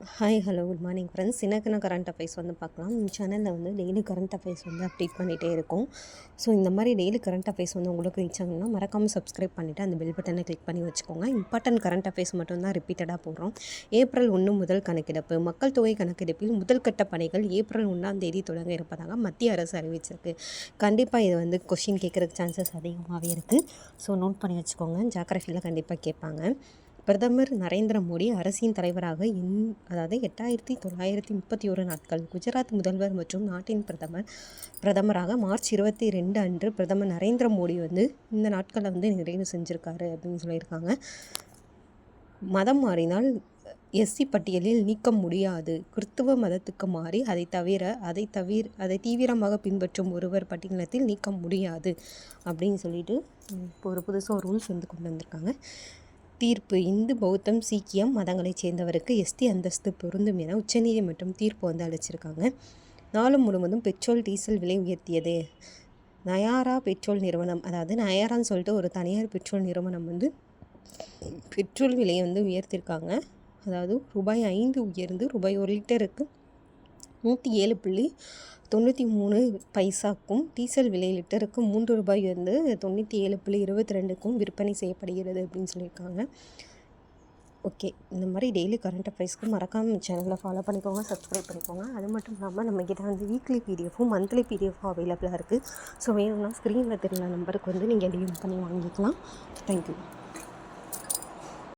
Hi hello good morning friends. எனக்கு current affairs வந்து பார்க்கலாம். இந்த சேனலில் வந்து டெய்லி கரண்ட் அஃபேர்ஸ் வந்து அப்டேட் பண்ணிகிட்டே இருக்கும். ஸோ இந்த மாதிரி டெய்லி கரண்ட் அஃபேர்ஸ் வந்து உங்களுக்கு ரீச் ஆகணும்னா மறக்காமல் சப்ஸ்கிரைப் பண்ணிவிட்டு அந்த பெல் பட்டனை கிளிக் பண்ணி வச்சுக்கோங்க. இம்பார்ட்டன்ட் கரண்ட் அஃபேர்ஸ் மட்டும் தான் ரிப்பீட்டடாக போடுறோம். ஏப்ரல் 1 முதல் கணக்கெடுப்பு. மக்கள் தொகை கணக்கெடுப்பில் முதல் கட்ட பணிகள் ஏப்ரல் 1ஆம் தேதி தொடங்க இருப்பதாக மத்திய அரசு அறிவிச்சிருக்கு. கண்டிப்பாக இது வந்து கொஷின் கேட்குறதுக்கு சான்சஸ் அதிகமாகவே இருக்குது. ஸோ நோட் பண்ணி வச்சுக்கோங்க. ஜாகிரஃபியில் கண்டிப்பாக கேட்பாங்க. பிரதமர் நரேந்திர மோடி அரசின் தலைவராக அதாவது 8931 நாட்கள். குஜராத் முதல்வர் மற்றும் நாட்டின் பிரதமராக மார்ச் 22 அன்று பிரதமர் நரேந்திர மோடி வந்து இந்த நாட்களை வந்து நிறைவு செஞ்சுருக்காரு அப்படின்னு சொல்லியிருக்காங்க. மதம் மாறினால் எஸ்சி பட்டியலில் நீக்க முடியாது. கிறிஸ்துவ மதத்துக்கு மாறி அதை தீவிரமாக பின்பற்றும் ஒருவர் பட்டியலத்தில் நீக்க முடியாது அப்படின்னு சொல்லிட்டு இப்போ ஒரு புதுசாக ரூல்ஸ் வந்து கொண்டு வந்திருக்காங்க. தீர்ப்பு. இந்து, பௌத்தம், சீக்கியம் மதங்களைச் சேர்ந்தவருக்கு எஸ்டி அந்தஸ்து பொருந்தும் என உச்சநீதிமன்றம் தீர்ப்பு வந்து அளிச்சிருக்காங்க. நாடு முழுவதும் பெட்ரோல் டீசல் விலை உயர்த்தியது. நயாரா பெட்ரோல் நிறுவனம், அதாவது நயாரான்னு சொல்லிட்டு ஒரு தனியார் பெட்ரோல் நிறுவனம் வந்து பெட்ரோல் விலையை வந்து உயர்த்தியிருக்காங்க. அதாவது ரூபாய் 5 உயர்ந்து ரூபாய் 1 லிட்டருக்கு 107.93 டீசல் விலை லிட்டருக்கு 3 ரூபாய் வந்து 97.22 விற்பனை செய்யப்படுகிறது அப்படின்னு சொல்லியிருக்காங்க. ஓகே, இந்த மாதிரி டெய்லி கரண்ட் அஃபேர்ஸ்க்கு மறக்காமல் சேனலில் ஃபாலோ பண்ணிக்கோங்க, சப்ஸ்கிரைப் பண்ணிக்கோங்க. அது மட்டும் இல்லாமல் நம்மக்கிட்ட வந்து வீக்லி பிடிஎஃப்பும் மந்த்லி பிடிஎஃப்பும் அவைலபிளாக இருக்குது. ஸோ வேணும்னா ஸ்க்ரீனில் தெரியுற நம்பருக்கு வந்து நீங்கள் டிஎம் பண்ணி வாங்கிக்கலாம். தேங்க்யூ.